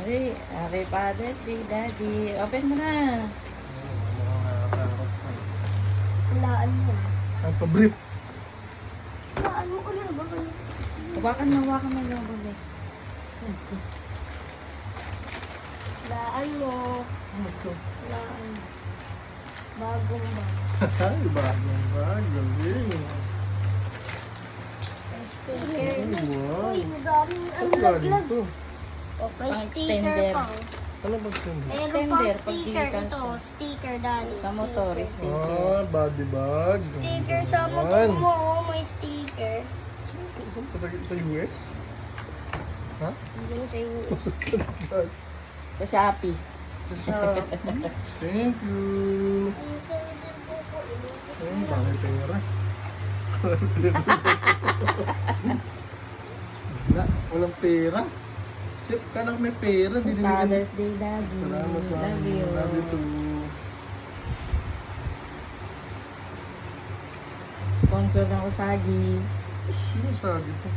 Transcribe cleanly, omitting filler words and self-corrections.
Hey, Happy Father's Day, Daddy. Open mo na. Mukhang nakakaharap ka. Walaan mo. Ang pabrip. Walaan mo ko na ba kayo? Hawakan mo lang, babe. Walaan mo. Walaan. Bagong bag. Ay, bagong bag. Galing. Sticker. Wow. Uy, madaming Ano galing lag. to? Okay, Pang sticker extender. pa. Ano ba sindi? Meron Extender, pang pag sticker digital ito. siya. Sticker, Daddy. Sa motor, Sticker. sticker. Ah, body bag. Sticker sa Ganda motor naman. mo, oh, may sticker. Sa US? Ha? Yung sa US. Sa Shopee. Sa Shopee. Thank you. Ay, bakit pera? Wala, walang pera. Sip, kala ko may pera. Di Father's Day, Daddy. Salamat, Love Mami. you. Love you too. Sponsor ng Usagi. Sino sabi ko?